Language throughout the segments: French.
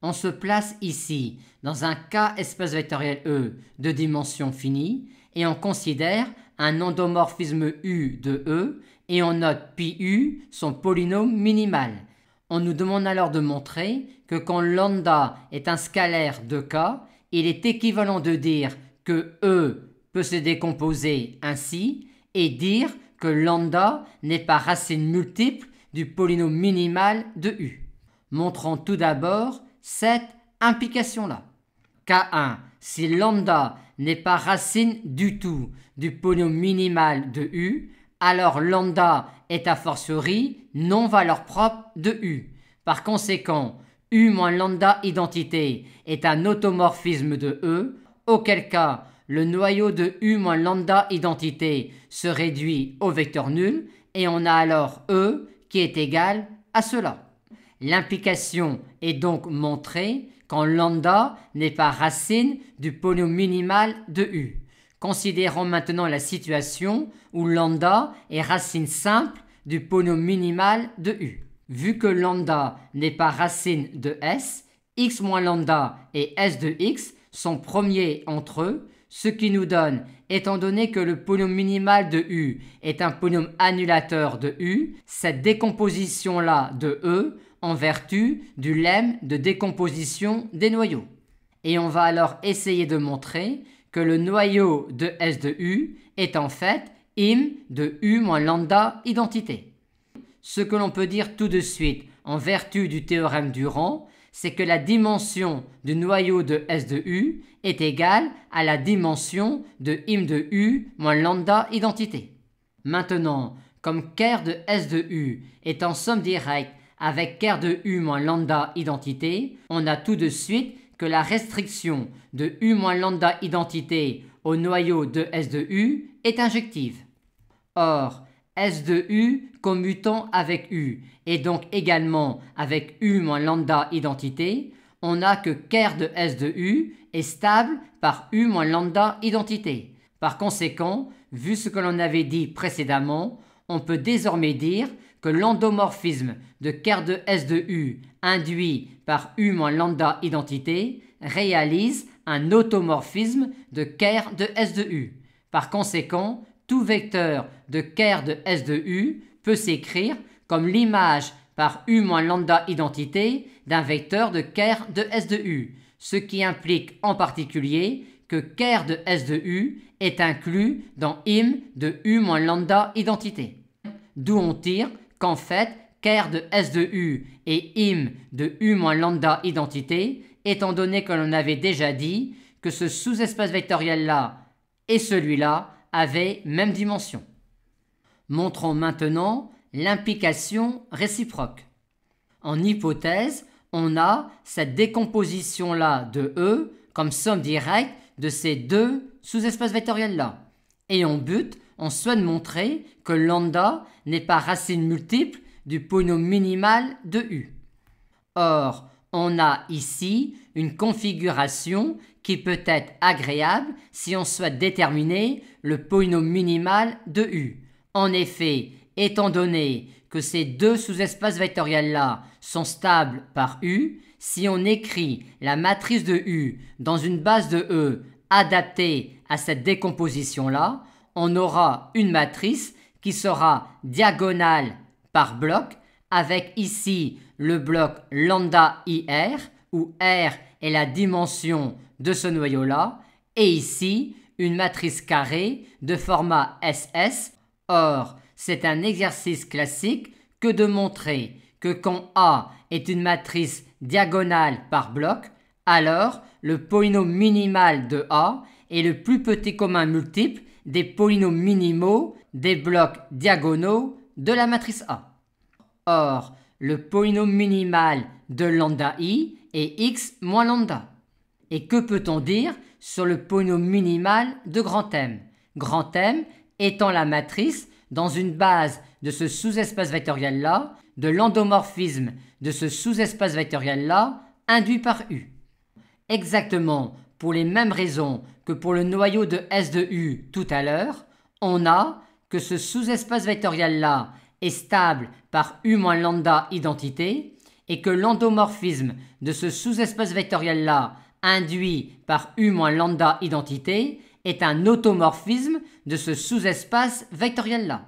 On se place ici dans un K espace vectoriel E de dimension finie et on considère un endomorphisme U de E et on note pi son polynôme minimal. On nous demande alors de montrer que quand lambda est un scalaire de K, il est équivalent de dire que E peut se décomposer ainsi et dire que lambda n'est pas racine multiple du polynôme minimal de U. Montrons tout d'abord cette implication-là. K1, si lambda n'est pas racine du tout du polynôme minimal de U, alors lambda est a fortiori non valeur propre de U. Par conséquent, U moins lambda identité est un automorphisme de E, auquel cas le noyau de U moins lambda identité se réduit au vecteur nul et on a alors E qui est égal à cela. L'implication est donc montrée quand lambda n'est pas racine du polynôme minimal de U. Considérons maintenant la situation où lambda est racine simple du polynôme minimal de U. Vu que lambda n'est pas racine de S, x moins lambda et S de x sont premiers entre eux, ce qui nous donne, étant donné que le polynôme minimal de U est un polynôme annulateur de U, cette décomposition-là de E en vertu du lemme de décomposition des noyaux. Et on va alors essayer de montrer que le noyau de S de U est en fait im de U moins lambda identité. Ce que l'on peut dire tout de suite en vertu du théorème Durand, c'est que la dimension du noyau de S de U est égale à la dimension de im de U moins lambda identité. Maintenant, comme ker de S de U est en somme directe avec ker de U moins lambda identité, on a tout de suite que la restriction de U moins lambda identité au noyau de S de U est injective. Or, S de U commutant avec U et donc également avec U moins lambda identité, on a que ker de S de U est stable par U moins lambda identité. Par conséquent, vu ce que l'on avait dit précédemment, on peut désormais dire que l'endomorphisme de ker de S de U induit par U moins lambda identité réalise un automorphisme de ker de S de U. Par conséquent, tout vecteur de ker de S de U peut s'écrire comme l'image par U moins lambda identité d'un vecteur de ker de S de U, ce qui implique en particulier que ker de S de U est inclus dans im de U moins lambda identité. D'où on tire qu'en fait, ker de S de U est im de U moins lambda identité, étant donné que l'on avait déjà dit que ce sous-espace vectoriel-là et celui-là avaient même dimension. Montrons maintenant l'implication réciproque. En hypothèse, on a cette décomposition-là de E comme somme directe de ces deux sous-espaces vectoriels-là. Et en but, on souhaite montrer que lambda n'est pas racine multiple du polynôme minimal de U. Or, on a ici une configuration qui peut être agréable si on souhaite déterminer le polynôme minimal de U. En effet, étant donné que ces deux sous-espaces vectoriels-là sont stables par U, si on écrit la matrice de U dans une base de E adaptée à cette décomposition-là, on aura une matrice qui sera diagonale par bloc, avec ici le bloc lambda IR, où R est la dimension de ce noyau-là, et ici une matrice carrée de format SS. Or, c'est un exercice classique que de montrer que quand A est une matrice diagonale par bloc, alors le polynôme minimal de A est le plus petit commun multiple des polynômes minimaux des blocs diagonaux de la matrice A. Or, le polynôme minimal de lambda I est x moins lambda. Et que peut-on dire sur le polynôme minimal de grand M? Grand M étant la matrice dans une base de ce sous-espace vectoriel-là, de l'endomorphisme de ce sous-espace vectoriel-là induit par U. Exactement pour les mêmes raisons que pour le noyau de S de U tout à l'heure, on a que ce sous-espace vectoriel-là est stable par U moins lambda identité et que l'endomorphisme de ce sous-espace vectoriel-là induit par U moins lambda identité est un automorphisme de ce sous-espace vectoriel-là.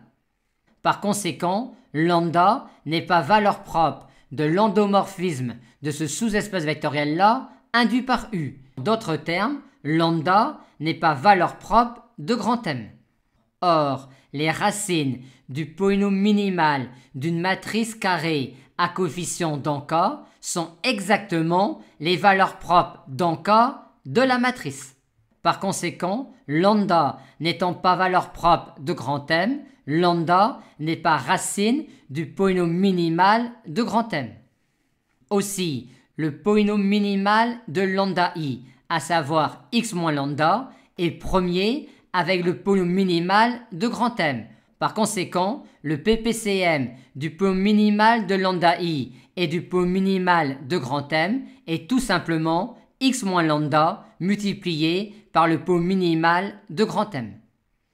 Par conséquent, lambda n'est pas valeur propre de l'endomorphisme de ce sous-espace vectoriel-là induit par U. En d'autres termes, lambda n'est pas valeur propre de grand M. Or, les racines du polynôme minimal d'une matrice carrée à coefficient dans K sont exactement les valeurs propres dans K de la matrice. Par conséquent, lambda n'étant pas valeur propre de grand M, lambda n'est pas racine du polynôme minimal de grand M. Aussi, le polynôme minimal de lambda i, à savoir x moins lambda, est premier avec le polynôme minimal de grand M. Par conséquent, le PPCM du polynôme minimal de lambda i et du polynôme minimal de grand M est tout simplement x moins lambda multiplié par le polynôme minimal de grand M.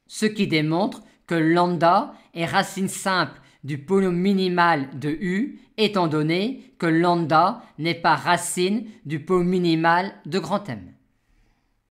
Ce qui démontre que lambda est racine simple du polynôme minimal de U, étant donné que lambda n'est pas racine du polynôme minimal de grand M.